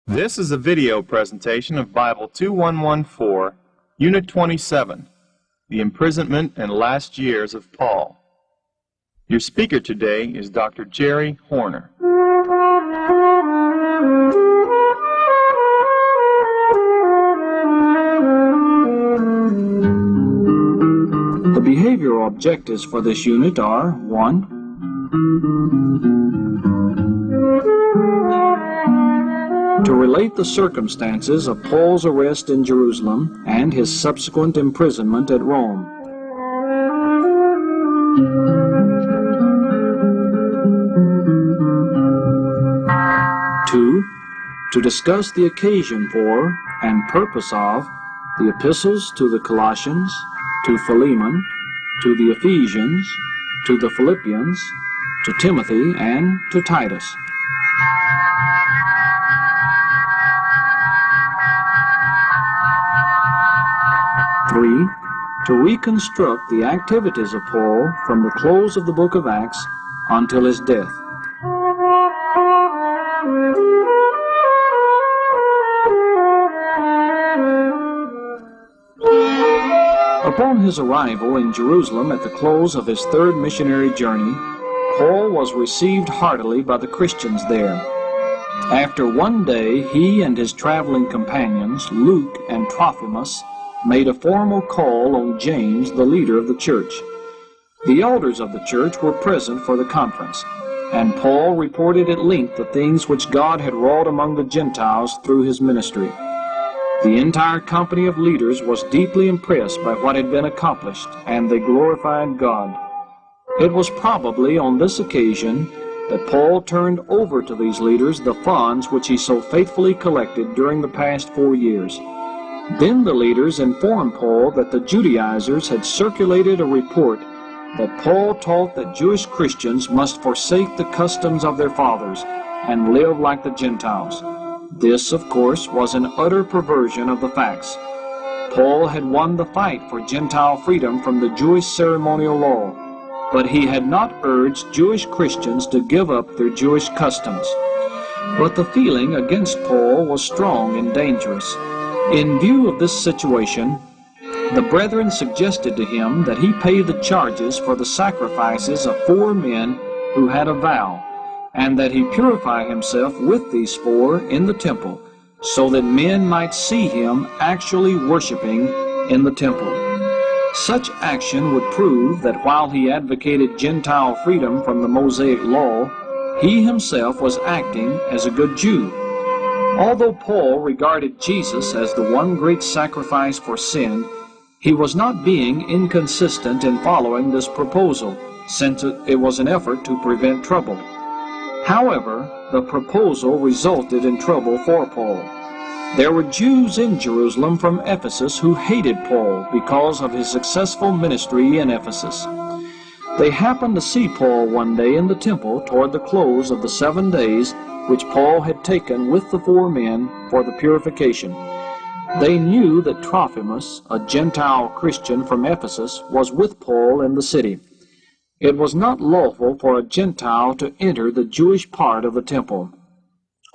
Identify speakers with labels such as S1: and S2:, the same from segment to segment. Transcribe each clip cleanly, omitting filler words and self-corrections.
S1: This is a video presentation of Bible 2114, Unit 27, The Imprisonment and Last Years of Paul. Your speaker today is Dr. Jerry Horner.
S2: The behavioral objectives for this unit are 1. To relate the circumstances of Paul's arrest in Jerusalem and his subsequent imprisonment at Rome. 2. To discuss the occasion for and purpose of the epistles to the Colossians, to Philemon, to the Ephesians, to the Philippians, to Timothy, and to Titus. 3. To reconstruct the activities of Paul from the close of the book of Acts until his death. Upon his arrival in Jerusalem at the close of his third missionary journey, Paul was received heartily by the Christians there. After one day, he and his traveling companions, Luke and Trophimus, made a formal call on James, the leader of the church. The elders of the church were present for the conference, and Paul reported at length the things which God had wrought among the Gentiles through his ministry. The entire company of leaders was deeply impressed by what had been accomplished, and they glorified God. It was probably on this occasion that Paul turned over to these leaders the funds which he so faithfully collected during the past 4 years. Then the leaders informed Paul that the Judaizers had circulated a report that Paul taught that Jewish Christians must forsake the customs of their fathers and live like the Gentiles. This, of course, was an utter perversion of the facts. Paul had won the fight for Gentile freedom from the Jewish ceremonial law, but he had not urged Jewish Christians to give up their Jewish customs. But the feeling against Paul was strong and dangerous. In view of this situation, the brethren suggested to him that he pay the charges for the sacrifices of 4 men who had a vow, and that he purify himself with these 4 in the temple, so that men might see him actually worshiping in the temple. Such action would prove that while he advocated Gentile freedom from the Mosaic law, he himself was acting as a good Jew. Although Paul regarded Jesus as the one great sacrifice for sin, he was not being inconsistent in following this proposal, since it was an effort to prevent trouble. However, the proposal resulted in trouble for Paul. There were Jews in Jerusalem from Ephesus who hated Paul because of his successful ministry in Ephesus. They happened to see Paul one day in the temple toward the close of the 7 days which Paul had taken with the 4 men for the purification. They knew that Trophimus, a Gentile Christian from Ephesus, was with Paul in the city. It was not lawful for a Gentile to enter the Jewish part of the temple.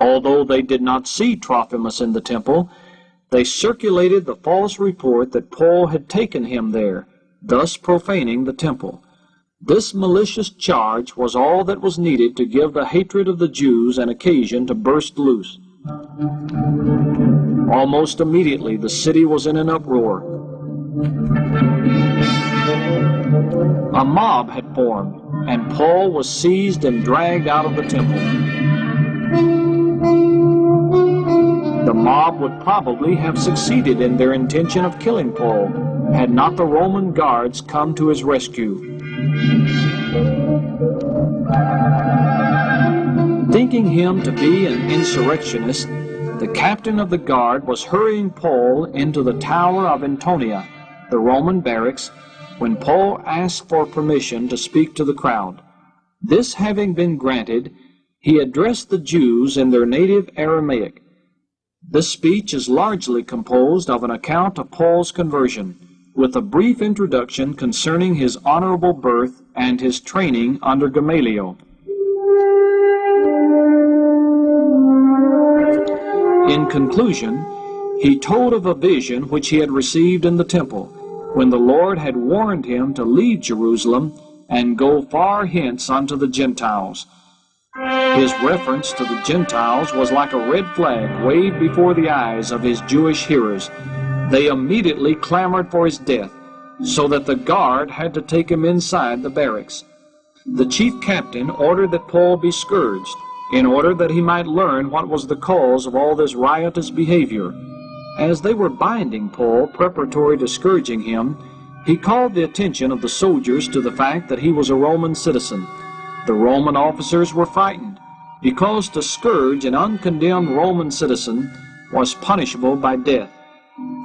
S2: Although they did not see Trophimus in the temple, they circulated the false report that Paul had taken him there, thus profaning the temple. This malicious charge was all that was needed to give the hatred of the Jews an occasion to burst loose. Almost immediately the city was in an uproar. A mob had formed, and Paul was seized and dragged out of the temple. The mob would probably have succeeded in their intention of killing Paul, had not the Roman guards come to his rescue. Thinking him to be an insurrectionist, the captain of the guard was hurrying Paul into the Tower of Antonia, the Roman barracks, when Paul asked for permission to speak to the crowd. This having been granted, he addressed the Jews in their native Aramaic. This speech is largely composed of an account of Paul's conversion, with a brief introduction concerning his honorable birth and his training under Gamaliel. In conclusion, he told of a vision which he had received in the temple, when the Lord had warned him to leave Jerusalem and go far hence unto the Gentiles. His reference to the Gentiles was like a red flag waved before the eyes of his Jewish hearers. They immediately clamored for his death, so that the guard had to take him inside the barracks. The chief captain ordered that Paul be scourged, in order that he might learn what was the cause of all this riotous behavior. As they were binding Paul preparatory to scourging him, he called the attention of the soldiers to the fact that he was a Roman citizen. The Roman officers were frightened, because to scourge an uncondemned Roman citizen was punishable by death.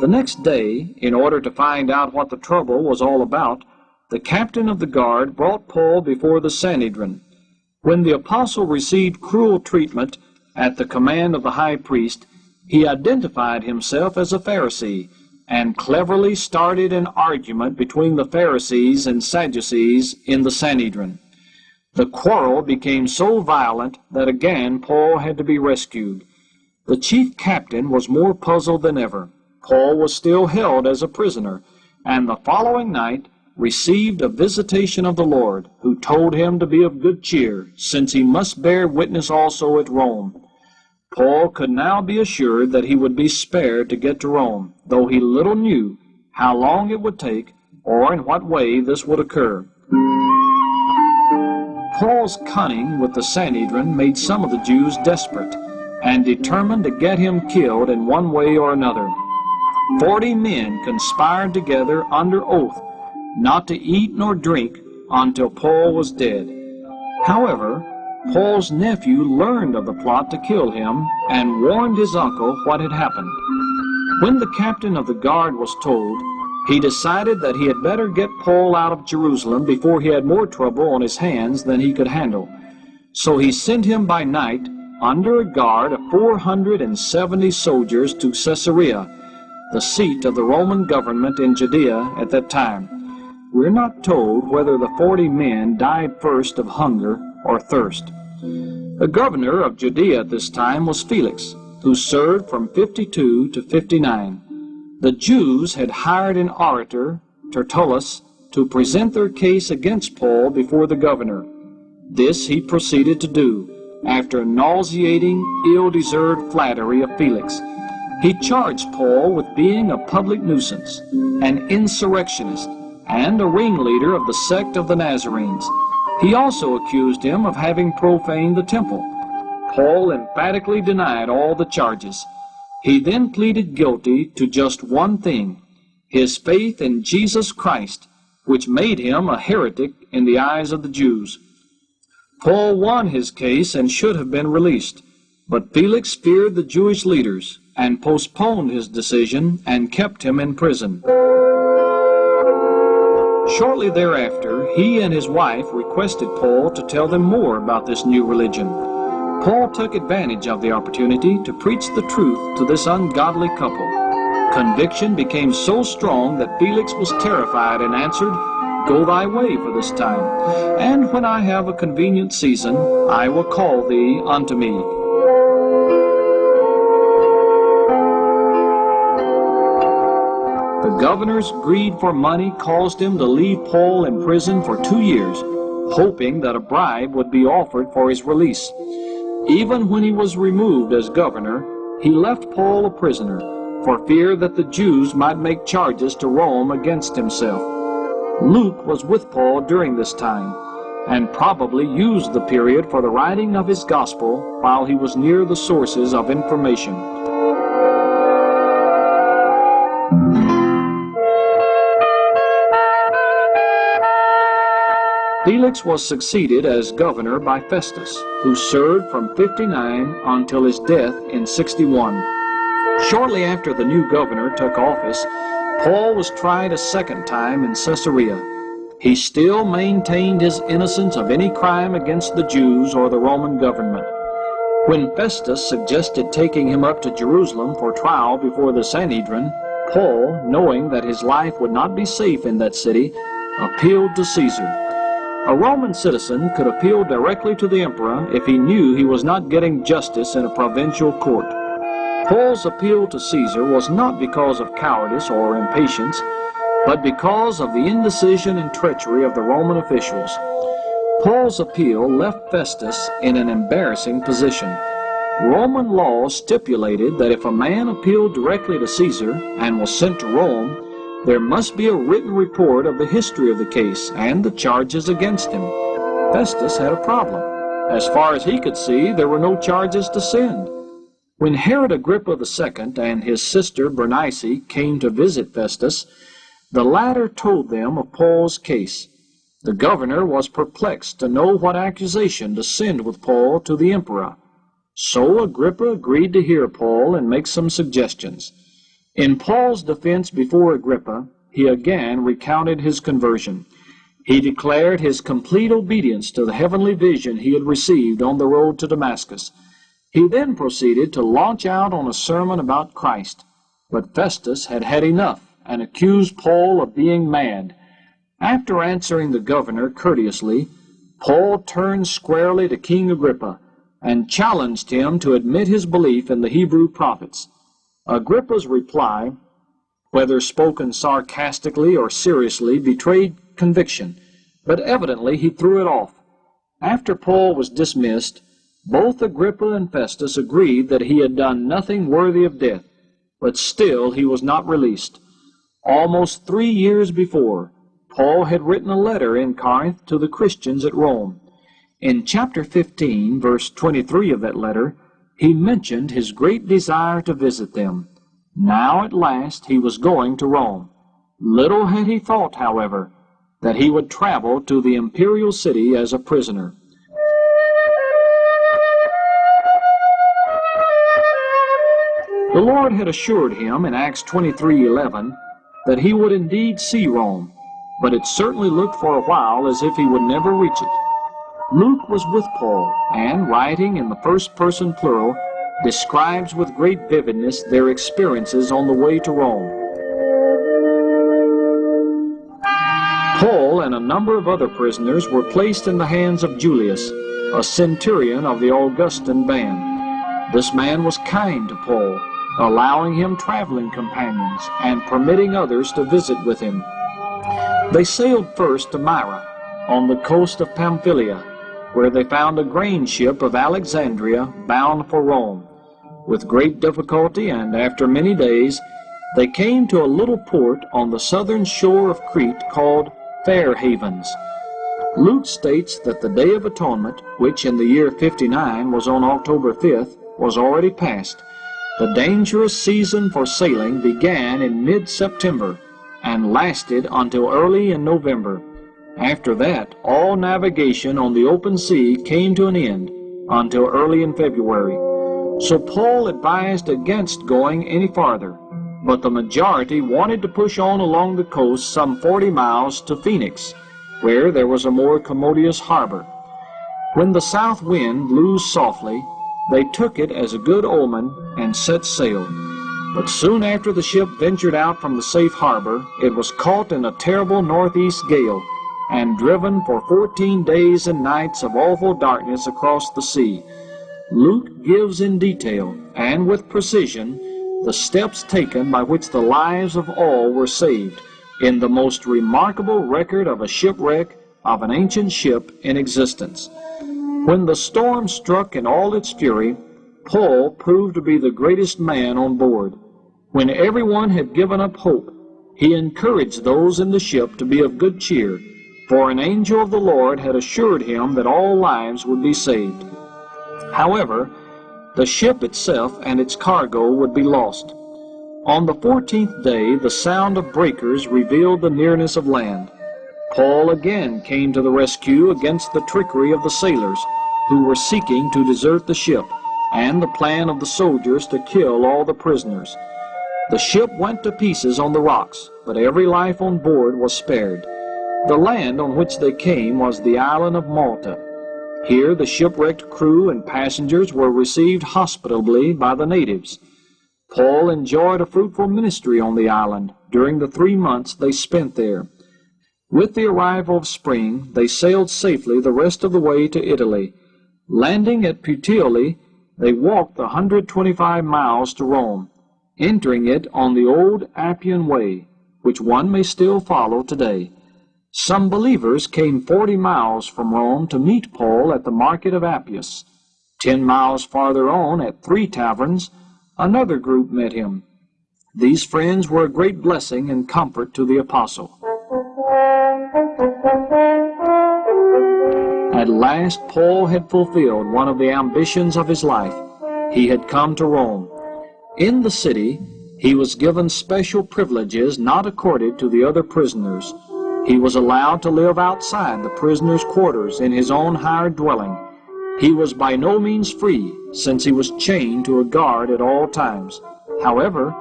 S2: The next day, in order to find out what the trouble was all about, the captain of the guard brought Paul before the Sanhedrin. When the apostle received cruel treatment at the command of the high priest, he identified himself as a Pharisee and cleverly started an argument between the Pharisees and Sadducees in the Sanhedrin. The quarrel became so violent that again Paul had to be rescued. The chief captain was more puzzled than ever. Paul was still held as a prisoner, and the following night received a visitation of the Lord, who told him to be of good cheer, since he must bear witness also at Rome. Paul could now be assured that he would be spared to get to Rome, though he little knew how long it would take or in what way this would occur. Paul's cunning with the Sanhedrin made some of the Jews desperate and determined to get him killed in one way or another. 40 men conspired together under oath not to eat nor drink until Paul was dead. However, Paul's nephew learned of the plot to kill him and warned his uncle what had happened. When the captain of the guard was told, he decided that he had better get Paul out of Jerusalem before he had more trouble on his hands than he could handle. So he sent him by night under a guard of 470 soldiers to Caesarea, the seat of the Roman government in Judea at that time. We're not told whether the 40 men died first of hunger or thirst. The governor of Judea at this time was Felix, who served from 52 to 59. The Jews had hired an orator, Tertullus, to present their case against Paul before the governor. This he proceeded to do, after nauseating, ill-deserved flattery of Felix. He charged Paul with being a public nuisance, an insurrectionist, and a ringleader of the sect of the Nazarenes. He also accused him of having profaned the temple. Paul emphatically denied all the charges. He then pleaded guilty to just one thing, his faith in Jesus Christ, which made him a heretic in the eyes of the Jews. Paul won his case and should have been released, but Felix feared the Jewish leaders and postponed his decision and kept him in prison. Shortly thereafter, he and his wife requested Paul to tell them more about this new religion. Paul took advantage of the opportunity to preach the truth to this ungodly couple. Conviction became so strong that Felix was terrified and answered, "Go thy way for this time, and when I have a convenient season, I will call thee unto me." The governor's greed for money caused him to leave Paul in prison for 2 years, hoping that a bribe would be offered for his release. Even when he was removed as governor, he left Paul a prisoner, for fear that the Jews might make charges to Rome against himself. Luke was with Paul during this time, and probably used the period for the writing of his gospel while he was near the sources of information. Felix was succeeded as governor by Festus, who served from 59 until his death in 61. Shortly after the new governor took office, Paul was tried a second time in Caesarea. He still maintained his innocence of any crime against the Jews or the Roman government. When Festus suggested taking him up to Jerusalem for trial before the Sanhedrin, Paul, knowing that his life would not be safe in that city, appealed to Caesar. A Roman citizen could appeal directly to the emperor if he knew he was not getting justice in a provincial court. Paul's appeal to Caesar was not because of cowardice or impatience, but because of the indecision and treachery of the Roman officials. Paul's appeal left Festus in an embarrassing position. Roman law stipulated that if a man appealed directly to Caesar and was sent to Rome, there must be a written report of the history of the case and the charges against him. Festus had a problem. As far as he could see, there were no charges to send. When Herod Agrippa II and his sister Bernice came to visit Festus, the latter told them of Paul's case. The governor was perplexed to know what accusation to send with Paul to the emperor. So Agrippa agreed to hear Paul and make some suggestions. In Paul's defense before Agrippa, he again recounted his conversion. He declared his complete obedience to the heavenly vision he had received on the road to Damascus. He then proceeded to launch out on a sermon about Christ. But Festus had had enough and accused Paul of being mad. After answering the governor courteously, Paul turned squarely to King Agrippa and challenged him to admit his belief in the Hebrew prophets. Agrippa's reply, whether spoken sarcastically or seriously, betrayed conviction, but evidently he threw it off. After Paul was dismissed, both Agrippa and Festus agreed that he had done nothing worthy of death, but still he was not released. Almost 3 years before, Paul had written a letter in Corinth to the Christians at Rome. In chapter 15, verse 23 of that letter, he mentioned his great desire to visit them. Now at last he was going to Rome. Little had he thought, however, that he would travel to the imperial city as a prisoner. The Lord had assured him in Acts 23:11 that he would indeed see Rome, but it certainly looked for a while as if he would never reach it. Luke was with Paul, and, writing in the first-person plural, describes with great vividness their experiences on the way to Rome. Paul and a number of other prisoners were placed in the hands of Julius, a centurion of the Augustan band. This man was kind to Paul, allowing him traveling companions and permitting others to visit with him. They sailed first to Myra, on the coast of Pamphylia, where they found a grain ship of Alexandria bound for Rome. With great difficulty and after many days, they came to a little port on the southern shore of Crete called Fair Havens. Luke states that the Day of Atonement, which in the year 59 was on October 5th, was already past. The dangerous season for sailing began in mid-September and lasted until early in November. After that, all navigation on the open sea came to an end until early in February. So Paul advised against going any farther, but the majority wanted to push on along the coast some 40 miles to Phoenix, where there was a more commodious harbor. When the south wind blew softly, they took it as a good omen and set sail. But soon after the ship ventured out from the safe harbor, it was caught in a terrible northeast gale and driven for 14 days and nights of awful darkness across the sea. Luke gives in detail and with precision the steps taken by which the lives of all were saved in the most remarkable record of a shipwreck of an ancient ship in existence. When the storm struck in all its fury, Paul proved to be the greatest man on board. When everyone had given up hope, he encouraged those in the ship to be of good cheer, for an angel of the Lord had assured him that all lives would be saved. However, the ship itself and its cargo would be lost. On the 14th day, the sound of breakers revealed the nearness of land. Paul again came to the rescue against the trickery of the sailors, who were seeking to desert the ship, and the plan of the soldiers to kill all the prisoners. The ship went to pieces on the rocks, but every life on board was spared. The land on which they came was the island of Malta. Here the shipwrecked crew and passengers were received hospitably by the natives. Paul enjoyed a fruitful ministry on the island during the 3 months they spent there. With the arrival of spring, they sailed safely the rest of the way to Italy. Landing at Puteoli, they walked the 125 miles to Rome, entering it on the old Appian Way, which one may still follow today. Some believers came 40 miles from Rome to meet Paul at the market of Appius. 10 miles farther on, at 3 taverns, another group met him. These friends were a great blessing and comfort to the apostle. At last, Paul had fulfilled one of the ambitions of his life. He had come to Rome. In the city, he was given special privileges not accorded to the other prisoners. He was allowed to live outside the prisoners' quarters in his own hired dwelling. He was by no means free, since he was chained to a guard at all times. However,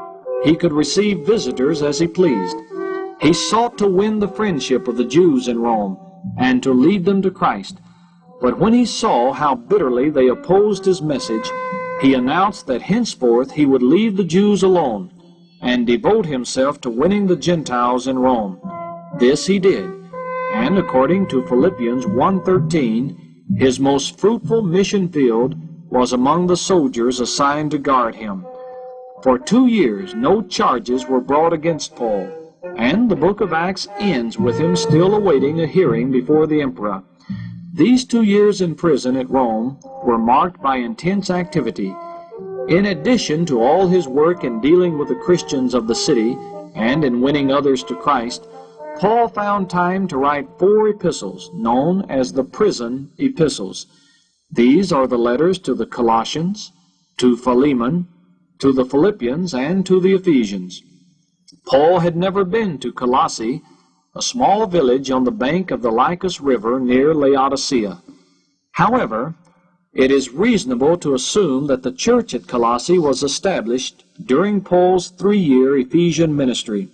S2: he could receive visitors as he pleased. He sought to win the friendship of the Jews in Rome and to lead them to Christ. But when he saw how bitterly they opposed his message, he announced that henceforth he would leave the Jews alone and devote himself to winning the Gentiles in Rome. This he did, and according to Philippians 1:13, his most fruitful mission field was among the soldiers assigned to guard him. For 2 years no charges were brought against Paul, and the book of Acts ends with him still awaiting a hearing before the emperor. These 2 years in prison at Rome were marked by intense activity. In addition to all his work in dealing with the Christians of the city and in winning others to Christ, Paul found time to write 4 epistles known as the prison epistles. These are the letters to the Colossians, to Philemon, to the Philippians, and to the Ephesians. Paul had never been to Colossae, a small village on the bank of the Lycus River near Laodicea. However, it is reasonable to assume that the church at Colossae was established during Paul's 3-year Ephesian ministry.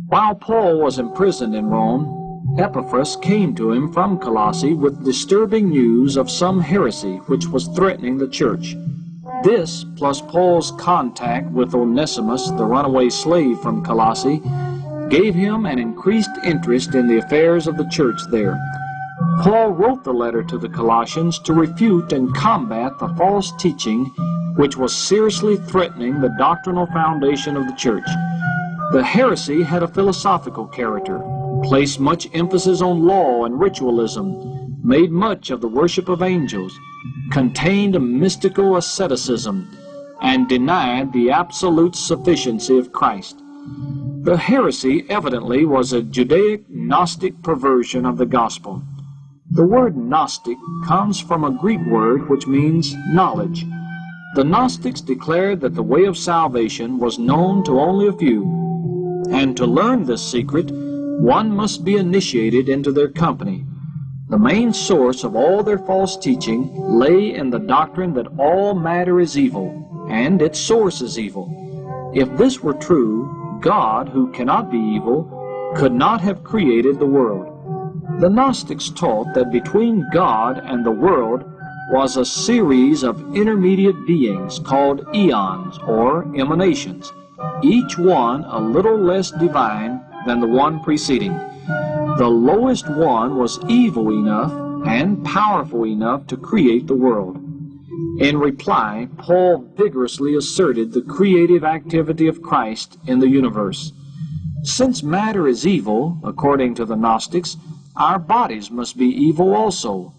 S2: While Paul was imprisoned in Rome, Epaphras came to him from Colossae with disturbing news of some heresy which was threatening the church. This, plus Paul's contact with Onesimus, the runaway slave from Colossae, gave him an increased interest in the affairs of the church there. Paul wrote the letter to the Colossians to refute and combat the false teaching which was seriously threatening the doctrinal foundation of the church. The heresy had a philosophical character, placed much emphasis on law and ritualism, made much of the worship of angels, contained a mystical asceticism, and denied the absolute sufficiency of Christ. The heresy evidently was a Judaic Gnostic perversion of the gospel. The word Gnostic comes from a Greek word which means knowledge. The Gnostics declared that the way of salvation was known to only a few, and to learn this secret, one must be initiated into their company. The main source of all their false teaching lay in the doctrine that all matter is evil, and its source is evil. If this were true, God, who cannot be evil, could not have created the world. The Gnostics taught that between God and the world was a series of intermediate beings called eons, or emanations, each one a little less divine than the one preceding. The lowest one was evil enough and powerful enough to create the world. In reply, Paul vigorously asserted the creative activity of Christ in the universe. Since matter is evil, according to the Gnostics, our bodies must be evil also.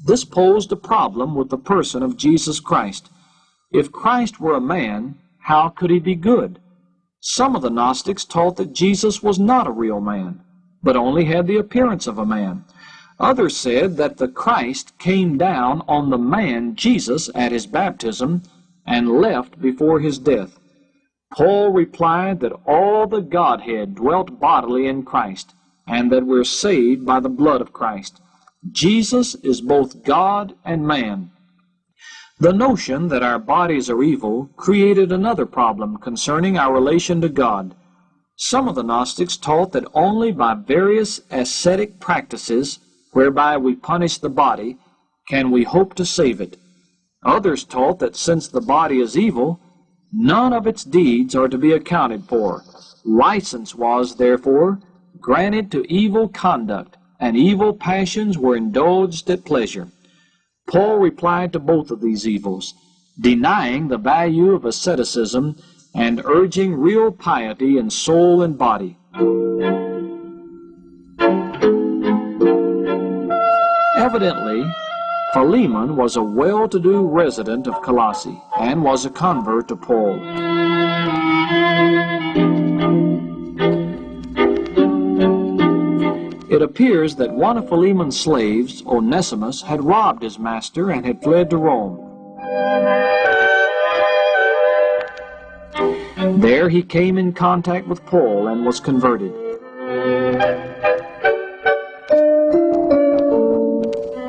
S2: This posed a problem with the person of Jesus Christ. If Christ were a man, how could he be good? Some of the Gnostics taught that Jesus was not a real man, but only had the appearance of a man. Others said that the Christ came down on the man Jesus at his baptism and left before his death. Paul replied that all the Godhead dwelt bodily in Christ, and that we're saved by the blood of Christ. Jesus is both God and man. The notion that our bodies are evil created another problem concerning our relation to God. Some of the Gnostics taught that only by various ascetic practices, whereby we punish the body, can we hope to save it. Others taught that since the body is evil, none of its deeds are to be accounted for. License was, therefore, granted to evil conduct, and evil passions were indulged at pleasure. Paul replied to both of these evils, denying the value of asceticism and urging real piety in soul and body. Evidently, Philemon was a well-to-do resident of Colossae and was a convert to Paul. It appears that one of Philemon's slaves, Onesimus, had robbed his master and had fled to Rome. There he came in contact with Paul and was converted.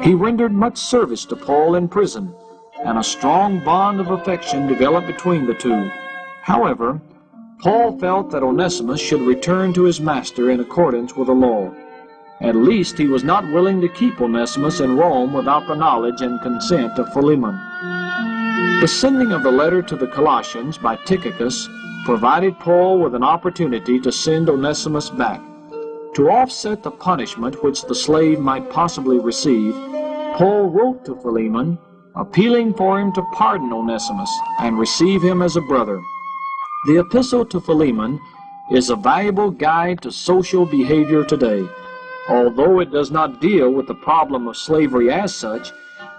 S2: He rendered much service to Paul in prison, and a strong bond of affection developed between the two. However, Paul felt that Onesimus should return to his master in accordance with the law. At least he was not willing to keep Onesimus in Rome without the knowledge and consent of Philemon. The sending of the letter to the Colossians by Tychicus provided Paul with an opportunity to send Onesimus back. To offset the punishment which the slave might possibly receive, Paul wrote to Philemon, appealing for him to pardon Onesimus and receive him as a brother. The epistle to Philemon is a valuable guide to social behavior today. Although it does not deal with the problem of slavery as such,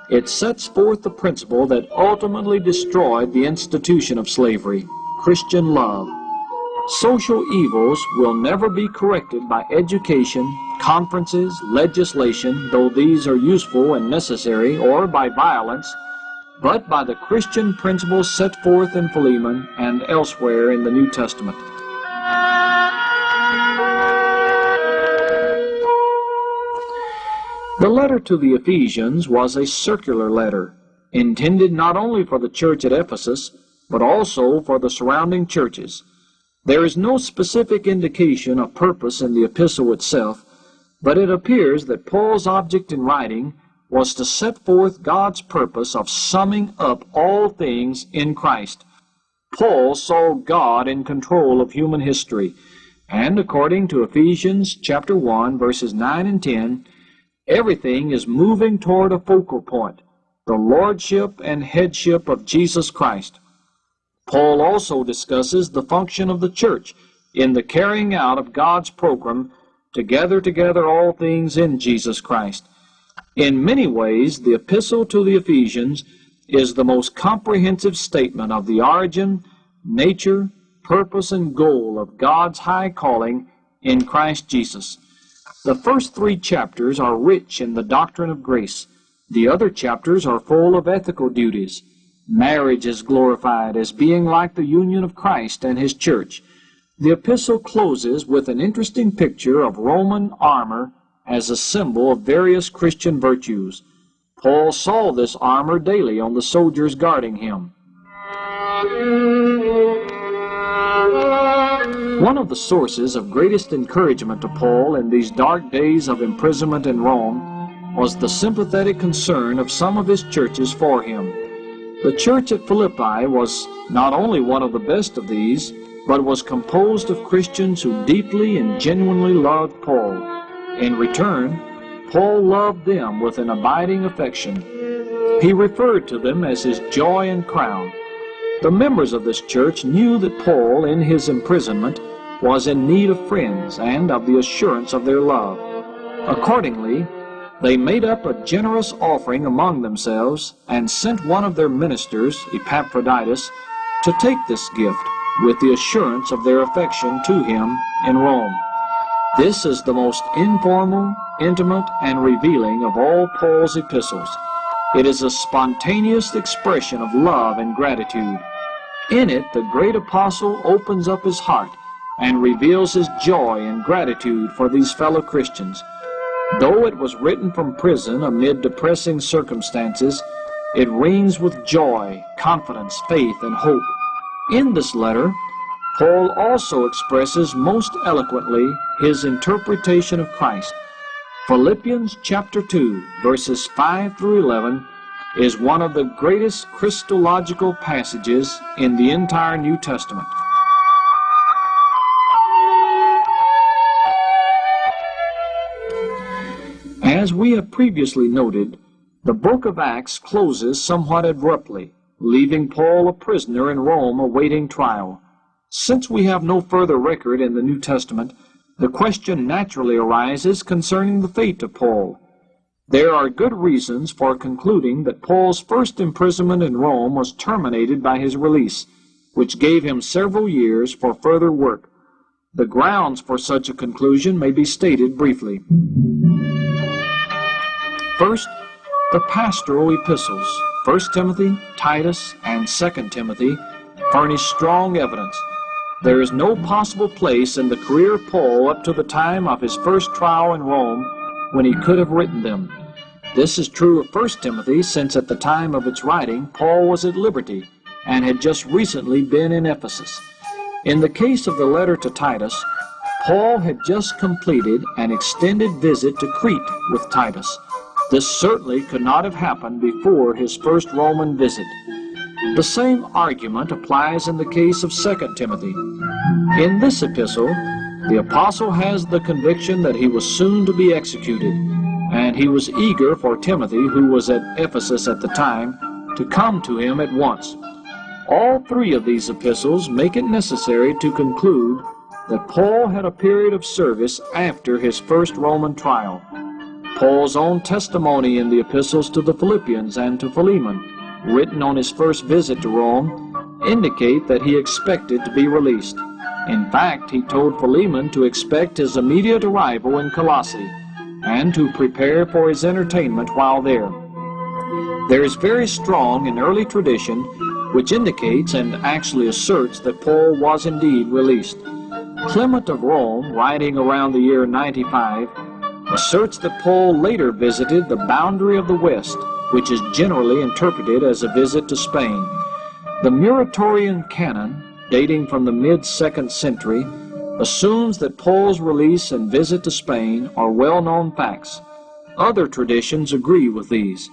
S2: it sets forth the principle that ultimately destroyed the institution of slavery, Christian love. Social evils will never be corrected by education, conferences, legislation, though these are useful and necessary, or by violence, but by the Christian principles set forth in Philemon and elsewhere in the New Testament. The letter to the Ephesians was a circular letter, intended not only for the church at Ephesus, but also for the surrounding churches. There is no specific indication of purpose in the epistle itself, but it appears that Paul's object in writing was to set forth God's purpose of summing up all things in Christ. Paul saw God in control of human history, and according to Ephesians chapter 1, verses 9 and 10, everything is moving toward a focal point, the lordship and headship of Jesus Christ. Paul also discusses the function of the church in the carrying out of God's program to gather together all things in Jesus Christ. In many ways, the epistle to the Ephesians is the most comprehensive statement of the origin, nature, purpose, and goal of God's high calling in Christ Jesus. The first 3 chapters are rich in the doctrine of grace. The other chapters are full of ethical duties. Marriage is glorified as being like the union of Christ and His church. The epistle closes with an interesting picture of Roman armor as a symbol of various Christian virtues. Paul saw this armor daily on the soldiers guarding him. One of the sources of greatest encouragement to Paul in these dark days of imprisonment in Rome was the sympathetic concern of some of his churches for him. The church at Philippi was not only one of the best of these, but was composed of Christians who deeply and genuinely loved Paul. In return, Paul loved them with an abiding affection. He referred to them as his joy and crown. The members of this church knew that Paul, in his imprisonment, was in need of friends and of the assurance of their love. Accordingly, they made up a generous offering among themselves and sent one of their ministers, Epaphroditus, to take this gift with the assurance of their affection to him in Rome. This is the most informal, intimate, and revealing of all Paul's epistles. It is a spontaneous expression of love and gratitude. In it, the great apostle opens up his heart and reveals his joy and gratitude for these fellow Christians. Though it was written from prison amid depressing circumstances, it rings with joy, confidence, faith, and hope. In this letter, Paul also expresses most eloquently his interpretation of Christ. Philippians chapter 2, verses 5 through 11, is one of the greatest Christological passages in the entire New Testament. As we have previously noted, the book of Acts closes somewhat abruptly, leaving Paul a prisoner in Rome awaiting trial. Since we have no further record in the New Testament, the question naturally arises concerning the fate of Paul. There are good reasons for concluding that Paul's first imprisonment in Rome was terminated by his release, which gave him several years for further work. The grounds for such a conclusion may be stated briefly. First, the pastoral epistles, 1 Timothy, Titus, and 2 Timothy, furnish strong evidence. There is no possible place in the career of Paul up to the time of his first trial in Rome when he could have written them. This is true of 1 Timothy, since at the time of its writing, Paul was at liberty and had just recently been in Ephesus. In the case of the letter to Titus, Paul had just completed an extended visit to Crete with Titus. This certainly could not have happened before his first Roman visit. The same argument applies in the case of 2 Timothy. In this epistle, the apostle has the conviction that he was soon to be executed, and he was eager for Timothy, who was at Ephesus at the time, to come to him at once. All three of these epistles make it necessary to conclude that Paul had a period of service after his first Roman trial. Paul's own testimony in the epistles to the Philippians and to Philemon, written on his first visit to Rome, indicate that he expected to be released. In fact, he told Philemon to expect his immediate arrival in Colossae and to prepare for his entertainment while there. There is very strong and early tradition which indicates and actually asserts that Paul was indeed released. Clement of Rome, writing around the year 95, asserts that Paul later visited the boundary of the West, which is generally interpreted as a visit to Spain. The Muratorian canon, dating from the mid-2nd century, assumes that Paul's release and visit to Spain are well-known facts. Other traditions agree with these.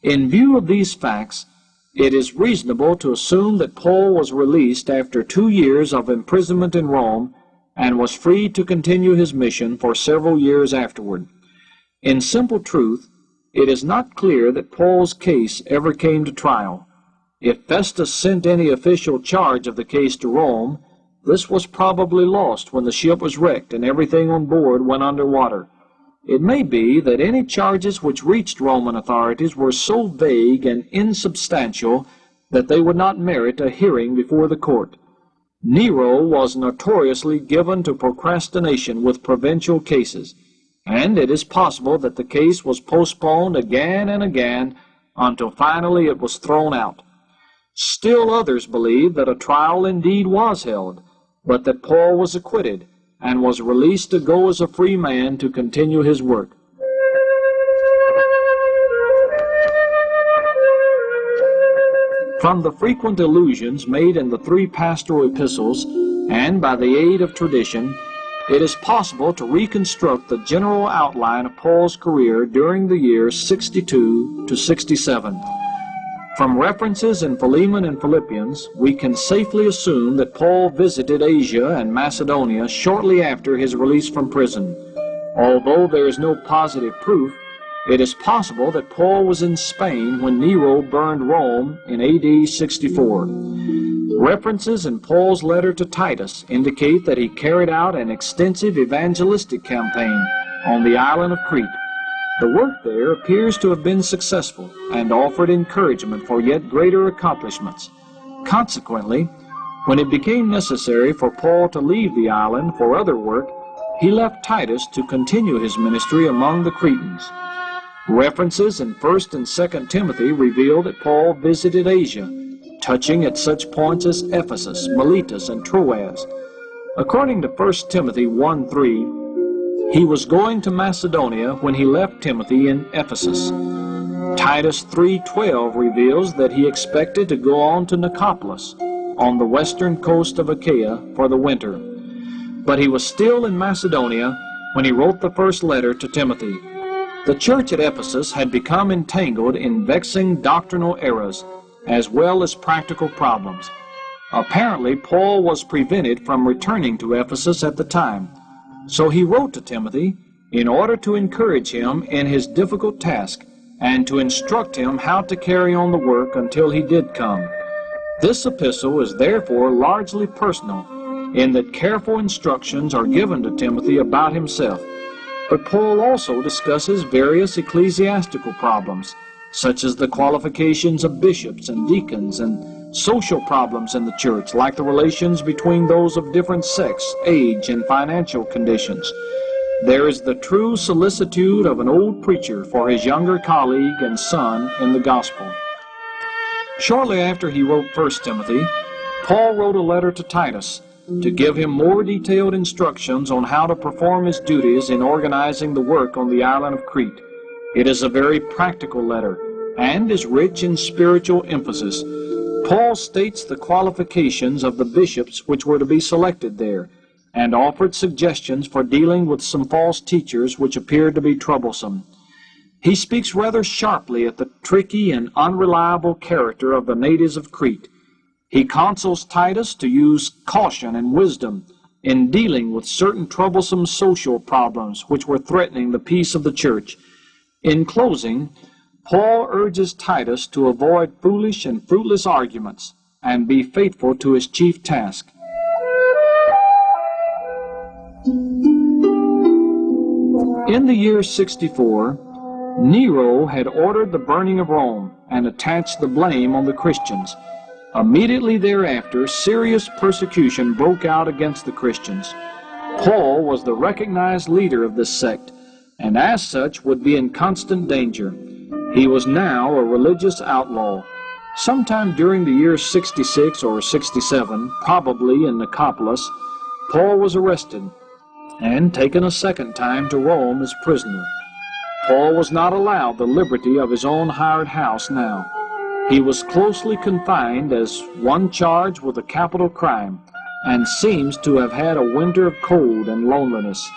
S2: In view of these facts, it is reasonable to assume that Paul was released after 2 years of imprisonment in Rome and was free to continue his mission for several years afterward. In simple truth, it is not clear that Paul's case ever came to trial. If Festus sent any official charge of the case to Rome, this was probably lost when the ship was wrecked and everything on board went under water. It may be that any charges which reached Roman authorities were so vague and insubstantial that they would not merit a hearing before the court. Nero was notoriously given to procrastination with provincial cases, and it is possible that the case was postponed again and again until finally it was thrown out. Still others believe that a trial indeed was held, but that Paul was acquitted and was released to go as a free man to continue his work. From the frequent allusions made in the three pastoral epistles, and by the aid of tradition, it is possible to reconstruct the general outline of Paul's career during the years 62 to 67. From references in Philemon and Philippians, we can safely assume that Paul visited Asia and Macedonia shortly after his release from prison. Although there is no positive proof, it is possible that Paul was in Spain when Nero burned Rome in AD 64. References in Paul's letter to Titus indicate that he carried out an extensive evangelistic campaign on the island of Crete. The work there appears to have been successful and offered encouragement for yet greater accomplishments. Consequently, when it became necessary for Paul to leave the island for other work, he left Titus to continue his ministry among the Cretans. References in 1 and 2 Timothy reveal that Paul visited Asia, touching at such points as Ephesus, Miletus, and Troas. According to 1 Timothy 1:3, he was going to Macedonia when he left Timothy in Ephesus. Titus 3:12 reveals that he expected to go on to Nicopolis, on the western coast of Achaia, for the winter. But he was still in Macedonia when he wrote the first letter to Timothy. The church at Ephesus had become entangled in vexing doctrinal errors, as well as practical problems. Apparently, Paul was prevented from returning to Ephesus at the time. So he wrote to Timothy, in order to encourage him in his difficult task and to instruct him how to carry on the work until he did come. This epistle is therefore largely personal, in that careful instructions are given to Timothy about himself. But Paul also discusses various ecclesiastical problems, such as the qualifications of bishops and deacons, and social problems in the church, like the relations between those of different sex, age, and financial conditions. There is the true solicitude of an old preacher for his younger colleague and son in the gospel. Shortly after he wrote 1 Timothy, Paul wrote a letter to Titus to give him more detailed instructions on how to perform his duties in organizing the work on the island of Crete. It is a very practical letter and is rich in spiritual emphasis. Paul states the qualifications of the bishops which were to be selected there, and offered suggestions for dealing with some false teachers which appeared to be troublesome. He speaks rather sharply at the tricky and unreliable character of the natives of Crete. He counsels Titus to use caution and wisdom in dealing with certain troublesome social problems which were threatening the peace of the church. In closing, Paul urges Titus to avoid foolish and fruitless arguments and be faithful to his chief task. In the year 64, Nero had ordered the burning of Rome and attached the blame on the Christians. Immediately thereafter, serious persecution broke out against the Christians. Paul was the recognized leader of this sect, and as such would be in constant danger. He was now a religious outlaw. Sometime during the year 66 or 67, probably in Nicopolis, Paul was arrested and taken a second time to Rome as prisoner. Paul was not allowed the liberty of his own hired house now. He was closely confined as one charged with a capital crime, and seems to have had a winter of cold and loneliness.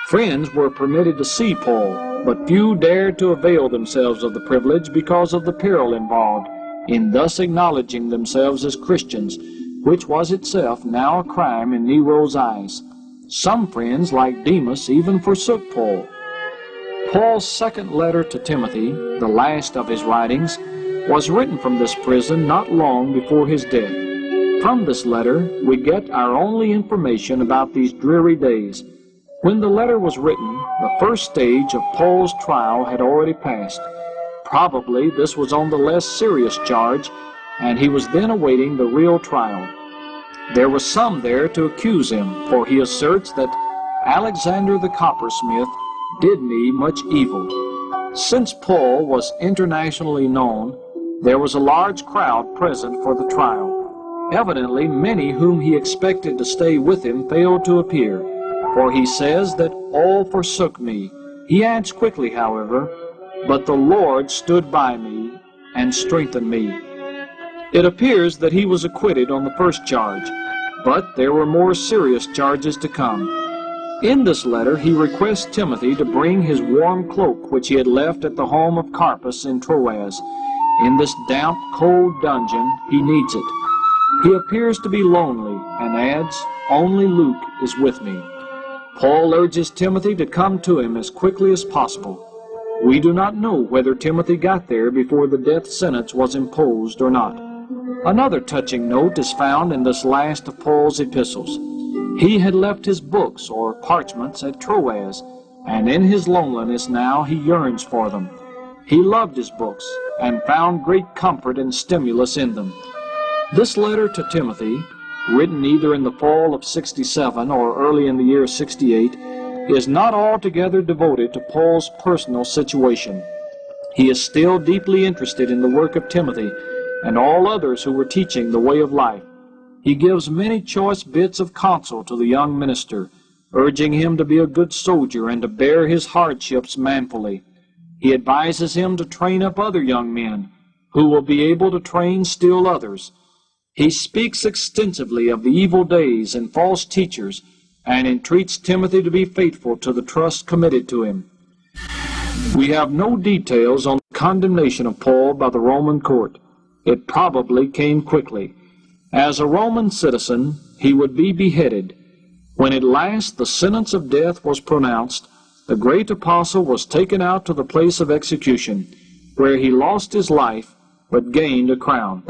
S2: Friends were permitted to see Paul, but few dared to avail themselves of the privilege because of the peril involved in thus acknowledging themselves as Christians, which was itself now a crime in Nero's eyes. Some friends, like Demas, even forsook Paul. Paul's second letter to Timothy, the last of his writings, was written from this prison not long before his death. From this letter, we get our only information about these dreary days. When the letter was written, the first stage of Paul's trial had already passed. Probably this was on the less serious charge, and he was then awaiting the real trial. There was some there to accuse him, for he asserts that Alexander the coppersmith did me much evil. Since Paul was internationally known, there was a large crowd present for the trial. Evidently, many whom he expected to stay with him failed to appear, for he says that all forsook me. He adds quickly, however, "But the Lord stood by me and strengthened me." It appears that he was acquitted on the first charge, but there were more serious charges to come. In this letter, he requests Timothy to bring his warm cloak which he had left at the home of Carpus in Troas. In this damp, cold dungeon, he needs it. He appears to be lonely and adds, "Only Luke is with me." Paul urges Timothy to come to him as quickly as possible. We do not know whether Timothy got there before the death sentence was imposed or not. Another touching note is found in this last of Paul's epistles. He had left his books or parchments at Troas, and in his loneliness now he yearns for them. He loved his books and found great comfort and stimulus in them. This letter to Timothy, written either in the fall of 67 or early in the year 68, is not altogether devoted to Paul's personal situation. He is still deeply interested in the work of Timothy and all others who were teaching the way of life. He gives many choice bits of counsel to the young minister, urging him to be a good soldier and to bear his hardships manfully. He advises him to train up other young men, who will be able to train still others. He speaks extensively of the evil days and false teachers, and entreats Timothy to be faithful to the trust committed to him. We have no details on the condemnation of Paul by the Roman court. It probably came quickly. As a Roman citizen, he would be beheaded. When at last the sentence of death was pronounced, the great apostle was taken out to the place of execution, where he lost his life but gained a crown.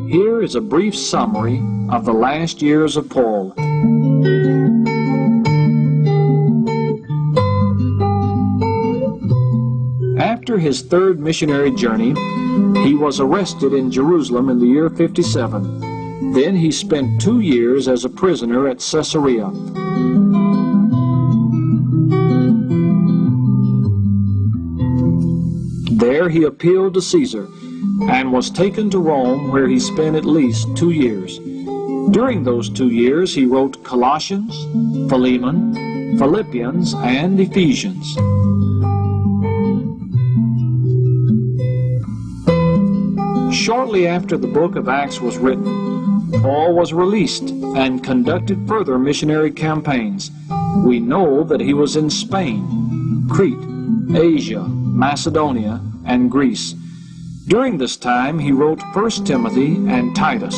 S2: Here is a brief summary of the last years of Paul. After his third missionary journey, he was arrested in Jerusalem in the year 57. Then he spent 2 years as a prisoner at Caesarea. There he appealed to Caesar and was taken to Rome, where he spent at least 2 years. During those 2 years, he wrote Colossians, Philemon, Philippians, and Ephesians. Shortly after the book of Acts was written, Paul was released and conducted further missionary campaigns. We know that he was in Spain, Crete, Asia, Macedonia, and Greece. During this time, he wrote 1 Timothy and Titus.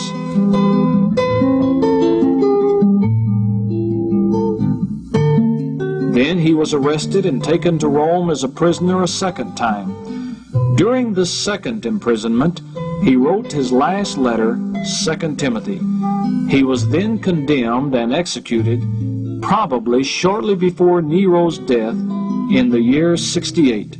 S2: Then he was arrested and taken to Rome as a prisoner a second time. During this second imprisonment, he wrote his last letter, 2 Timothy. He was then condemned and executed, probably shortly before Nero's death in the year 68.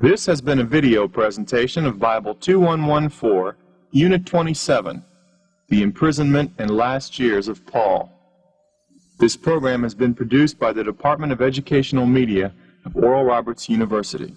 S1: This has been a video presentation of Bible 2114, Unit 27, The Imprisonment and Last Years of Paul. This program has been produced by the Department of Educational Media of Oral Roberts University.